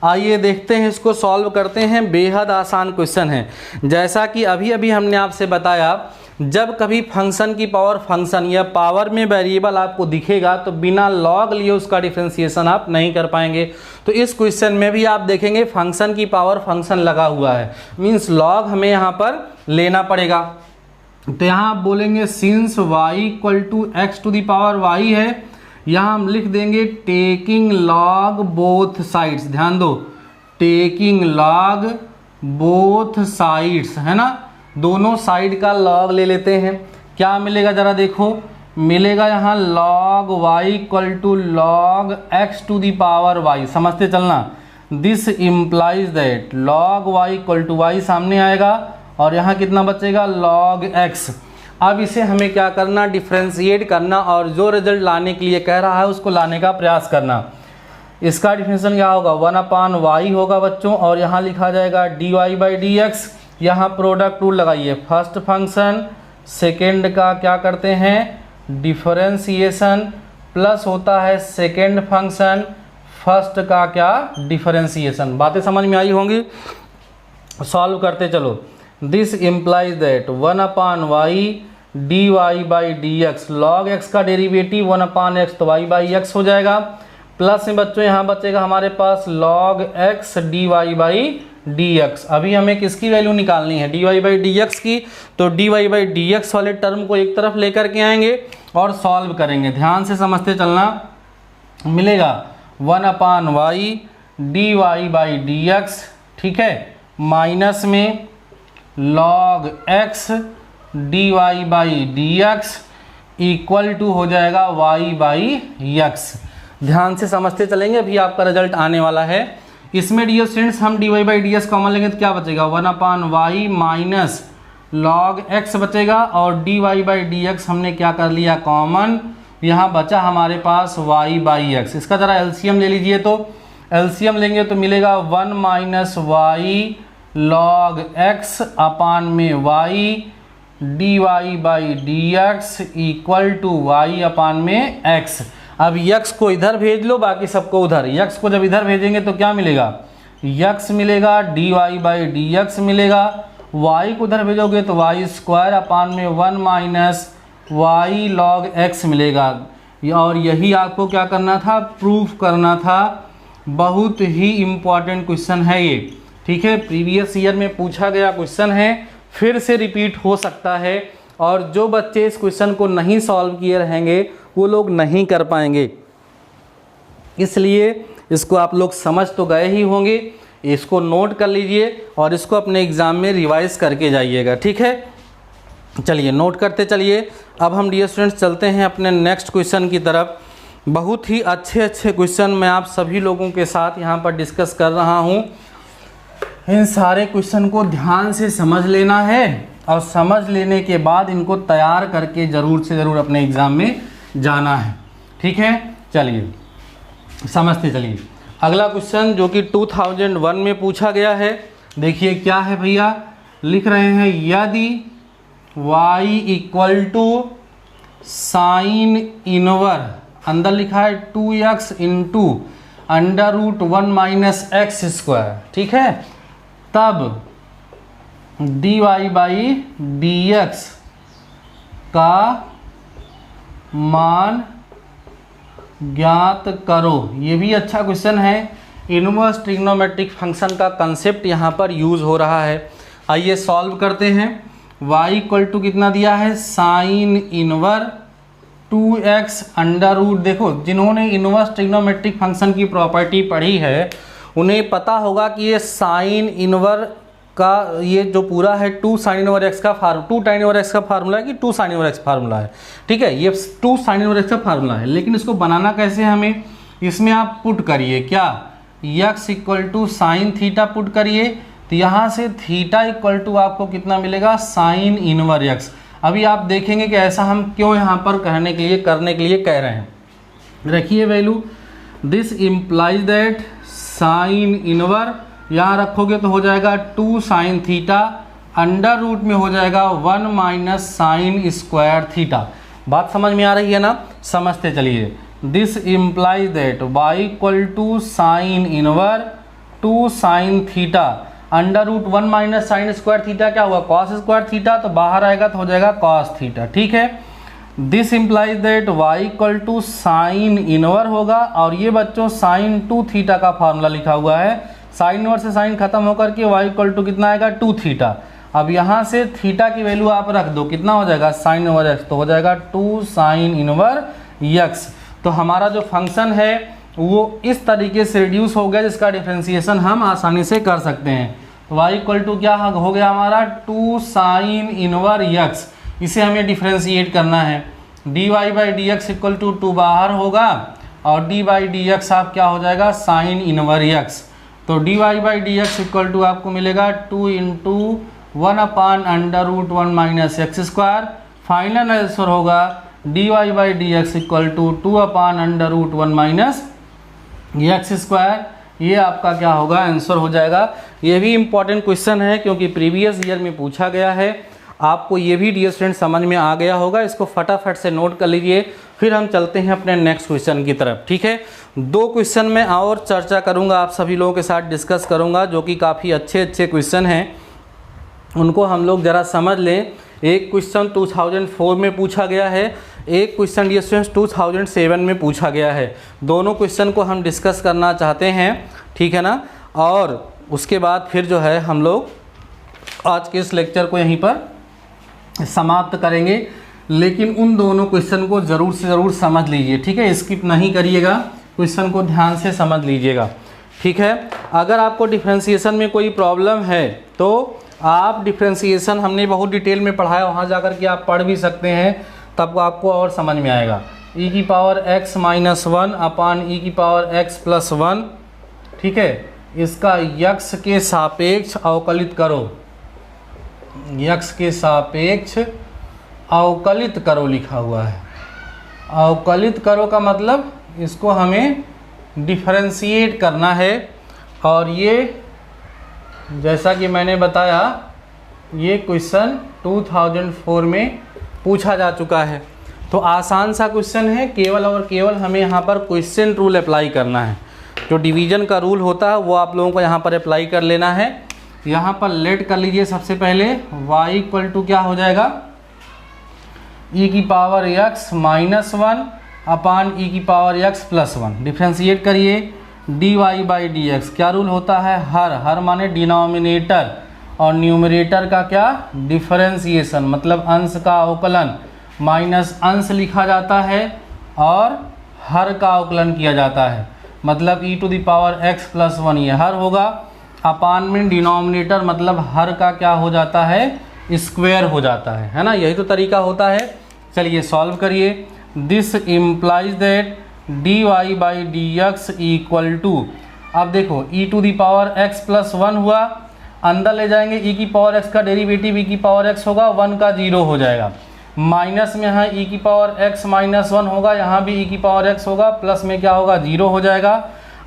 आइए देखते हैं, इसको सॉल्व करते हैं। बेहद आसान क्वेश्चन है। जैसा कि अभी अभी हमने आपसे बताया, जब कभी फंक्शन की पावर फंक्शन या पावर में वेरिएबल आपको दिखेगा तो बिना लॉग लिए उसका डिफरेंशिएशन आप नहीं कर पाएंगे। तो इस क्वेश्चन में भी आप देखेंगे फंक्शन की पावर फंक्शन लगा हुआ है, मीन्स लॉग हमें यहाँ पर लेना पड़ेगा। तो यहाँ आप बोलेंगे since y equal to x to the power y है, यहाँ हम लिख देंगे टेकिंग लॉग बोथ साइड्स। ध्यान दो, टेकिंग लॉग बोथ साइड्स, है ना, दोनों साइड का लॉग ले लेते हैं। क्या मिलेगा जरा देखो, मिलेगा यहाँ log y equal to log x to the power y। समझते चलना, this implies that log y equal to y सामने आएगा और यहाँ कितना बचेगा log x। अब इसे हमें क्या करना, डिफ्रेंशिएट करना और जो रिजल्ट लाने के लिए कह रहा है उसको लाने का प्रयास करना। इसका डिफरेंशिएशन क्या होगा, 1/y होगा बच्चों, और यहाँ लिखा जाएगा dy बाई डी एक्स। यहाँ प्रोडक्ट रूल लगाइए, फर्स्ट फंक्शन सेकेंड का क्या करते हैं डिफरेंशिएशन, प्लस होता है सेकेंड फंक्शन फर्स्ट का क्या डिफरेंशिएशन। बातें समझ में आई होंगी, सॉल्व करते चलो। This implies that 1/y d y by d x, log x का डेरिवेटिव 1/x तो y बाई एक्स हो जाएगा, प्लस में बच्चों यहाँ बचेगा हमारे पास log x d y by d x. अभी हमें किसकी वैल्यू निकालनी है, d y by d x की। तो d y by d x वाले टर्म को एक तरफ लेकर के आएंगे और सॉल्व करेंगे। ध्यान से समझते चलना, मिलेगा 1/y d y by d x, ठीक है, माइनस में log x d y by d x equal to हो जाएगा y बाई एक्स। ध्यान से समझते चलेंगे, अभी आपका रिजल्ट आने वाला है। इसमें डियर स्टूडेंट्स हम d y by d x common लेंगे तो क्या बचेगा, 1/y माइनस log x बचेगा, और d y by d x हमने क्या कर लिया कॉमन, यहाँ बचा हमारे पास y बाई एक्स। इसका ज़रा एलसीएम ले लीजिए, तो एलसीएम लेंगे तो मिलेगा 1 minus y log x upon में y d y by d x equal to y upon में x। अब x को इधर भेज लो, बाकी सबको उधर। x को जब इधर भेजेंगे तो क्या मिलेगा, x मिलेगा, d y by d x मिलेगा, y को उधर भेजोगे तो वाई स्क्वायर अपान में 1 माइनस वाई लॉग x मिलेगा। और यही आपको क्या करना था, प्रूफ करना था। बहुत ही इम्पॉर्टेंट क्वेश्चन है ये, ठीक है, प्रीवियस ईयर में पूछा गया क्वेश्चन है, फिर से रिपीट हो सकता है। और जो बच्चे इस क्वेश्चन को नहीं सॉल्व किए रहेंगे वो लोग नहीं कर पाएंगे, इसलिए इसको आप लोग समझ तो गए ही होंगे। इसको नोट कर लीजिए और इसको अपने एग्ज़ाम में रिवाइज करके जाइएगा, ठीक है। चलिए नोट करते चलिए। अब हम डियर स्टूडेंट्स चलते हैं अपने नेक्स्ट क्वेश्चन की तरफ। बहुत ही अच्छे अच्छे क्वेश्चन मैं आप सभी लोगों के साथ यहाँ पर डिस्कस कर रहा हूँ। इन सारे क्वेश्चन को ध्यान से समझ लेना है और समझ लेने के बाद इनको तैयार करके ज़रूर से ज़रूर अपने एग्ज़ाम में जाना है, ठीक है। चलिए समझते चलिए। अगला क्वेश्चन जो कि 2001 में पूछा गया है, देखिए क्या है भैया, लिख रहे हैं y equal to sine inverse, अंदर लिखा है 2x into under root 1 minus x square, ठीक है। तब dy बाई dx का मान ज्ञात करो। ये भी अच्छा क्वेश्चन है। इनवर्स ट्रिग्नोमेट्रिक फंक्शन का कंसेप्ट यहाँ पर यूज़ हो रहा है। आइए सॉल्व करते हैं। y इक्वल टू कितना दिया है, साइन इनवर 2x अंडर रूट। देखो, जिन्होंने इनवर्स ट्रिग्नोमेट्रिक फंक्शन की प्रॉपर्टी पढ़ी है उन्हें पता होगा कि ये साइन इनवर का ये जो पूरा है 2 साइन इनवर एक्स का फार्मूला, 2 tan इनवर एक्स का फार्मूला है कि 2 साइन इनवर एक्स फार्मूला है, ठीक है। ये 2 साइन इनवर एक्स का फार्मूला है, लेकिन इसको बनाना कैसे हमें, इसमें आप पुट करिए क्या, x equal to sine theta put करिए, तो यहाँ से थीटा इक्वल टू आपको कितना मिलेगा, साइन इनवर एक्स। अभी आप देखेंगे कि ऐसा हम क्यों यहाँ पर करने के लिए कह रहे हैं। रखिए value, this implies that sine inverse, यहाँ रखोगे तो हो जाएगा 2 साइन थीटा, अंडर रूट में हो जाएगा 1 माइनस साइन स्क्वायर थीटा। बात समझ में आ रही है ना, समझते चलिए। This implies that y equal to sine inverse 2 sine theta, under root 1 minus sine square theta क्या हुआ, कॉस स्क्वायर थीटा, तो बाहर आएगा तो हो जाएगा कॉस थीटा, ठीक है। This implies that y equal to sine inverse होगा, और ये बच्चों साइन 2 थीटा का फार्मूला लिखा हुआ है। साइन इनवर से साइन खत्म होकर के y इक्वल टू कितना आएगा, 2 थीटा। अब यहाँ से थीटा की वैल्यू आप रख दो, कितना हो जाएगा, साइन इनवर एक्स, तो हो जाएगा 2 साइन इनवर एक्स। तो हमारा जो फंक्शन है वो इस तरीके से रिड्यूस हो गया, जिसका डिफ्रेंसिएशन हम आसानी से कर सकते हैं। तो y इक्वल टू क्या हो गया हमारा, 2 साइन इनवर एक्स। इसे हमें डिफ्रेंशिएट करना है। dy by d x equal to 2 बाहर होगा, और डी बाई डी एक्स आप क्या हो जाएगा, साइन इनवर एक्स। तो dy by d x equal to आपको मिलेगा 2 into 1 upon under root 1 minus x square. Final answer होगा dy by d x equal to 2 upon under root 1 minus x square. ये आपका क्या होगा, आंसर हो जाएगा। ये भी इम्पॉर्टेंट क्वेश्चन है क्योंकि प्रीवियस ईयर में पूछा गया है। आपको ये भी डियर स्टूडेंट समझ में आ गया होगा। इसको फटाफट से नोट कर लीजिए, फिर हम चलते हैं अपने नेक्स्ट क्वेश्चन की तरफ, ठीक है। 2 क्वेश्चन में और चर्चा करूंगा, आप सभी लोगों के साथ डिस्कस करूंगा, जो कि काफ़ी अच्छे क्वेश्चन हैं, उनको हम लोग ज़रा समझ लें। एक क्वेश्चन 2004 में पूछा गया है, एक क्वेश्चन डियर स्टूडेंट्स 2007 में पूछा गया है। दोनों क्वेश्चन को हम डिस्कस करना चाहते हैं, ठीक है ना। और उसके बाद फिर जो है हम लोग आज के इस लेक्चर को यहीं पर समाप्त करेंगे। लेकिन उन दोनों क्वेश्चन को ज़रूर से ज़रूर समझ लीजिए, ठीक है। स्किप नहीं करिएगा, क्वेश्चन को ध्यान से समझ लीजिएगा, ठीक है। अगर आपको डिफ्रेंशिएशन में कोई प्रॉब्लम है तो आप डिफ्रेंशिएशन हमने बहुत डिटेल में पढ़ाया, वहाँ जाकर के आप पढ़ भी सकते हैं, तब आपको और समझ में आएगा। e की पावर x माइनस 1 अपान e की पावर x प्लस 1, ठीक है। इसका x के सापेक्ष अवकलित करो, x के सापेक्ष अवकलित करो लिखा हुआ है। अवकलित करो का मतलब इसको हमें डिफरेंशिएट करना है। और ये जैसा कि मैंने बताया, ये क्वेश्चन 2004 में पूछा जा चुका है। तो आसान सा क्वेश्चन है, केवल और केवल हमें यहाँ पर क्वेश्चन रूल अप्लाई करना है। जो डिवीजन का रूल होता है वो आप लोगों को यहाँ पर अप्लाई कर लेना है। यहाँ पर लेट कर लीजिए। सबसे पहले y इक्वल टू क्या हो जाएगा, e की पावर x माइनस 1 अपान e की पावर x प्लस 1। डिफ्रेंशिएट करिए, dy बाई डी एक्स। क्या रूल होता है, हर माने डिनोमिनेटर और न्यूमरेटर का क्या, डिफरेंशिएशन, मतलब अंश का अवकलन। माइनस अंश लिखा जाता है और हर का अवकलन किया जाता है, मतलब e to the power x plus 1 ये हर होगा। अपान में डिनोमिनेटर मतलब हर का क्या हो जाता है, स्क्वायर हो जाता है ना। यही तो तरीका होता है। चलिए सॉल्व करिए। This implies that dy by d x equal to, अब देखो e to the power x plus 1 हुआ, अंदर ले जाएंगे e की पावर x का डेरिवेटिव e की पावर x होगा, 1 का 0 हो जाएगा। माइनस में यहाँ e की पावर x माइनस 1 होगा, यहाँ भी e की पावर x होगा, प्लस में क्या होगा, 0 हो जाएगा।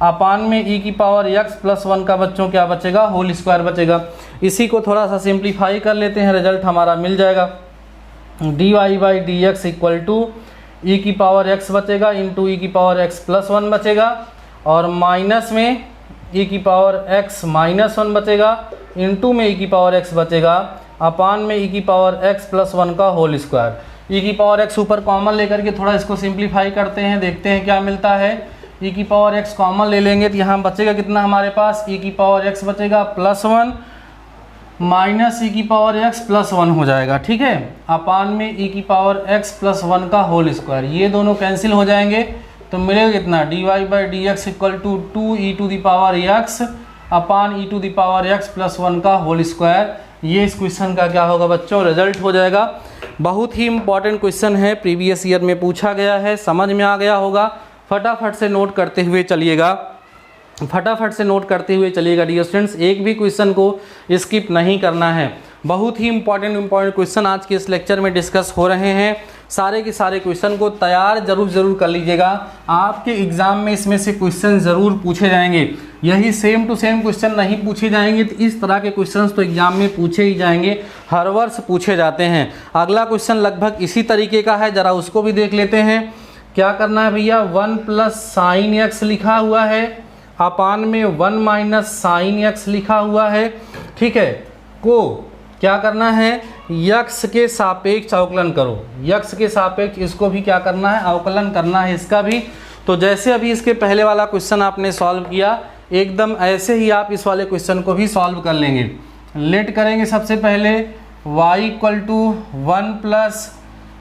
अपान में e की पावर x प्लस 1 का बच्चों क्या बचेगा, होल स्क्वायर बचेगा। इसी को थोड़ा सा सिंप्लीफाई कर लेते हैं, रिजल्ट हमारा मिल जाएगा। D y by d x equal to e की पावर एक्स बचेगा इंटू ई की पावर एक्स प्लस वन बचेगा, और माइनस में ई की पावर एक्स माइनस वन बचेगा, इंटू में ई की पावर एक्स बचेगा, अपान में ई की पावर एक्स प्लस वन का होल स्क्वायर। ई की पावर एक्स ऊपर कॉमन लेकर के थोड़ा इसको सिंप्लीफाई करते हैं, देखते हैं क्या मिलता है। ई की पावर एक्स कॉमन ले लेंगे तो यहाँ बचेगा कितना हमारे पास, ई की पावर एक्स बचेगा प्लस वन माइनस ई की पावर एक्स प्लस वन हो जाएगा, ठीक है, अपान में ई की पावर एक्स प्लस वन का होल स्क्वायर। ये दोनों कैंसिल हो जाएंगे तो मिलेगा कितना, d y by d x equal to two e to the power x upon e to the power x plus one का होल स्क्वायर। ये इस क्वेश्चन का क्या होगा बच्चों, रिजल्ट हो जाएगा। बहुत ही इंपॉर्टेंट क्वेश्चन है, प्रीवियस ईयर में पूछा गया है, समझ में आ गया होगा। फटाफट से नोट करते हुए चलिएगा, फटाफट से नोट करते हुए चलिएगा डियर स्टूडेंट्स, एक भी क्वेश्चन को स्किप नहीं करना है। बहुत ही इंपॉर्टेंट क्वेश्चन आज के इस लेक्चर में डिस्कस हो रहे हैं। सारे के सारे क्वेश्चन को तैयार जरूर कर लीजिएगा, आपके एग्जाम में इसमें से क्वेश्चन ज़रूर पूछे जाएंगे। यही सेम टू सेम क्वेश्चन नहीं पूछे जाएंगे तो इस तरह के क्वेश्चंस तो एग्जाम में पूछे ही जाएंगे, हर वर्ष पूछे जाते हैं। अगला क्वेश्चन लगभग इसी तरीके का है, ज़रा उसको भी देख लेते हैं। क्या करना है भैया, 1 प्लस साइन एक्स लिखा हुआ है, अपान में 1 माइनस साइन एक्स लिखा हुआ है, ठीक है, को क्या करना है, यक्स के सापेक्ष अवकलन करो। यक्स के सापेक्ष इसको भी क्या करना है, अवकलन करना है इसका भी। तो जैसे अभी इसके पहले वाला क्वेश्चन आपने सॉल्व किया, एकदम ऐसे ही आप इस वाले क्वेश्चन को भी सॉल्व कर लेंगे। लेट करेंगे सबसे पहले, y इक्वल टू 1 प्लस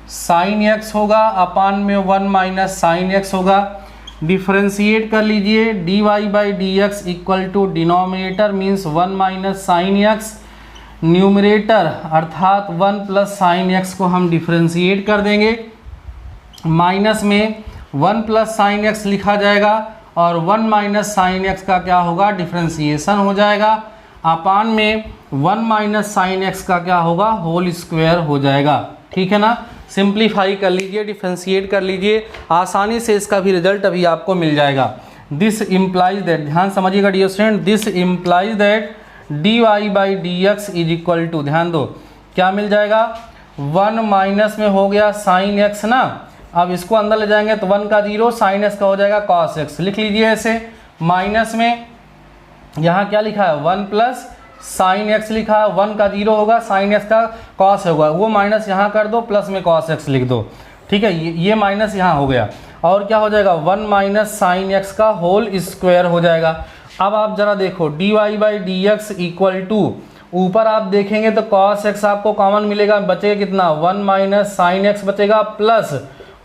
साइन एक्स होगा, अपान में 1 माइनस साइन एक्स होगा। डिफ्रेंशिएट कर लीजिए, d y by d x equal to denominator means 1 minus sine x, numerator अर्थात 1 प्लस साइन एक्स को हम डिफ्रेंशिएट कर देंगे। माइनस में 1 प्लस साइन एक्स लिखा जाएगा और 1 माइनस साइन एक्स का क्या होगा, डिफ्रेंशिएशन हो जाएगा। अपान में 1 माइनस साइन एक्स का क्या होगा, होल स्क्वायर हो जाएगा, ठीक है ना। सिंप्लीफाई कर लीजिए, डिफ्रेंशिएट कर लीजिए, आसानी से इसका भी रिजल्ट अभी आपको मिल जाएगा। दिस इम्प्लाइज दैट, ध्यान समझिएगा dear student, this implies that d y by d x is equal to, ध्यान दो क्या मिल जाएगा, 1 माइनस में हो गया साइन एक्स ना, अब इसको अंदर ले जाएंगे तो 1 का 0 साइन एक्स का हो जाएगा कॉस एक्स, लिख लीजिए ऐसे। माइनस में यहाँ क्या लिखा है, 1 प्लस साइन एक्स लिखा है, 1 का 0 होगा, साइन एक्स का कॉस होगा, वो माइनस यहाँ कर दो, प्लस में कॉस एक्स लिख दो, ठीक है, ये माइनस यहाँ हो गया, और क्या हो जाएगा, 1 माइनस साइन एक्स का होल स्क्वायर हो जाएगा। अब आप जरा देखो, d y by d x equal to, ऊपर आप देखेंगे तो कॉस एक्स आपको कॉमन मिलेगा, बचेगा कितना, 1 माइनस साइन एक्स बचेगा, प्लस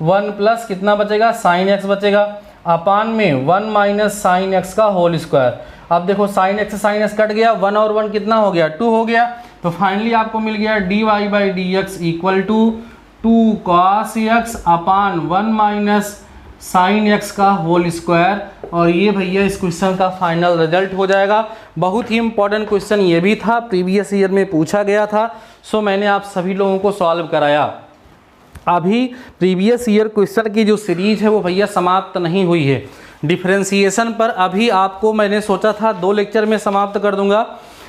1 प्लस कितना बचेगा, साइन एक्स बचेगा, अपान में 1 माइनस साइन एक्स का होल स्क्वायर। अब देखो साइन एक्स से साइन एक्स कट गया, 1 और 1 कितना हो गया, 2 हो गया। तो फाइनली आपको मिल गया d y by d x equal to 2 cos x upon 1 minus sine x का होल स्क्वायर। और ये भैया इस क्वेश्चन का फाइनल रिजल्ट हो जाएगा। बहुत ही इंपॉर्टेंट क्वेश्चन ये भी था, प्रीवियस ईयर में पूछा गया था, सो मैंने आप सभी लोगों को सॉल्व कराया। अभी प्रीवियस ईयर क्वेश्चन की जो सीरीज है वो भैया समाप्त नहीं हुई है। डिफरेंशिएशन पर अभी आपको मैंने सोचा था 2 लेक्चर में समाप्त कर दूंगा,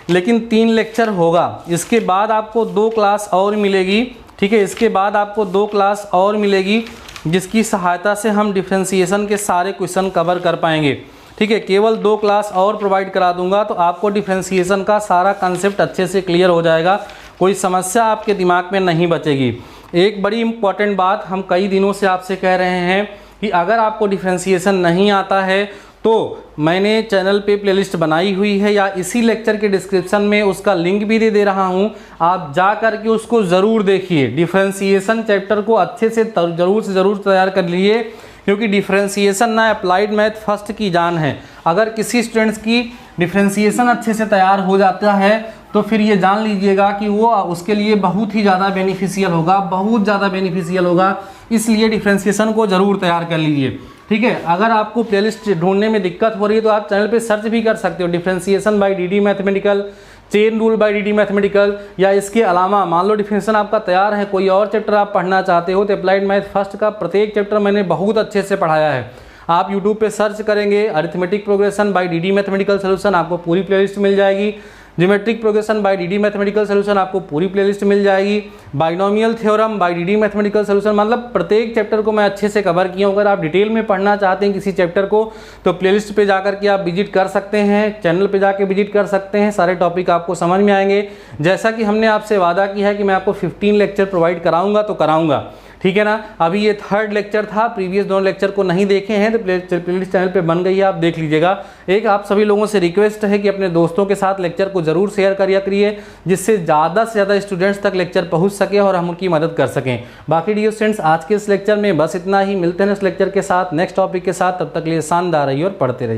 लेकिन 3 लेक्चर होगा। इसके बाद आपको 2 क्लास और मिलेगी, ठीक है, इसके बाद आपको 2 क्लास और मिलेगी, जिसकी सहायता से हम डिफरेंशिएशन के सारे क्वेश्चन कवर कर पाएंगे, ठीक है। केवल 2 क्लास और प्रोवाइड करा दूंगा तो आपको डिफरेंशिएशन का सारा कंसेप्ट अच्छे से क्लियर हो जाएगा, कोई समस्या आपके दिमाग में नहीं बचेगी। एक बड़ी इंपॉर्टेंट बात हम कई दिनों से आपसे कह रहे हैं कि अगर आपको डिफरेंशिएशन नहीं आता है तो मैंने चैनल पे प्लेलिस्ट बनाई हुई है, या इसी लेक्चर के डिस्क्रिप्शन में उसका लिंक भी दे रहा हूँ, आप जा कर के उसको ज़रूर देखिए। डिफरेंशिएशन चैप्टर को अच्छे से ज़रूर तैयार कर लिए, क्योंकि डिफरेंशिएशन ना अप्लाइड मैथ फर्स्ट की जान है। अगर किसी स्टूडेंट्स की डिफरेंशिएशन अच्छे से तैयार हो जाता है तो फिर ये जान लीजिएगा कि वो उसके लिए बहुत ही ज़्यादा बेनिफिशियल होगा, बहुत ज़्यादा बेनिफिशियल होगा। इसलिए डिफरेंशिएशन को ज़रूर तैयार कर लीजिए, ठीक है। अगर आपको प्लेलिस्ट ढूंढने में दिक्कत हो रही है तो आप चैनल पे सर्च भी कर सकते हो, differentiation by DD mathematical, chain rule by DD mathematical, या इसके अलावा मान लो डिफरेंशिएशन आपका तैयार है, कोई और चैप्टर आप पढ़ना चाहते हो तो अप्लाइड मैथ फर्स्ट का प्रत्येक चैप्टर मैंने बहुत अच्छे से पढ़ाया है। आप यूट्यूब पे सर्च करेंगे arithmetic progression by DD mathematical solution, आपको पूरी प्लेलिस्ट मिल जाएगी। Geometric progression by DD mathematical solution आपको पूरी प्लेलिस्ट मिल जाएगी। Binomial theorem by DD mathematical solution, मतलब प्रत्येक चैप्टर को मैं अच्छे से कवर किया हूं। अगर आप डिटेल में पढ़ना चाहते हैं किसी चैप्टर को तो प्लेलिस्ट पे जाकर के आप विजिट कर सकते हैं, चैनल पे जाके विजिट कर सकते हैं, सारे टॉपिक आपको समझ में आएंगे। जैसा कि हमने आपसे वादा किया है कि मैं आपको 15 लेक्चर प्रोवाइड कराऊंगा तो कराऊंगा, ठीक है ना। अभी ये 3rd लेक्चर था, प्रीवियस 2 लेक्चर को नहीं देखे हैं तो प्लेलिस्ट चैनल पे बन गई है, आप देख लीजिएगा। एक आप सभी लोगों से रिक्वेस्ट है कि अपने दोस्तों के साथ लेक्चर को जरूर शेयर करिए जिससे ज़्यादा से ज़्यादा स्टूडेंट्स तक लेक्चर पहुंच सके और हम उनकी मदद कर सकें। बाकी डियर स्टूडेंट्स, आज के इस लेक्चर में बस इतना ही। मिलते हैं इस लेक्चर के साथ नेक्स्ट टॉपिक के साथ, तब तक के लिए शानदार रहिए और पढ़ते रहिए।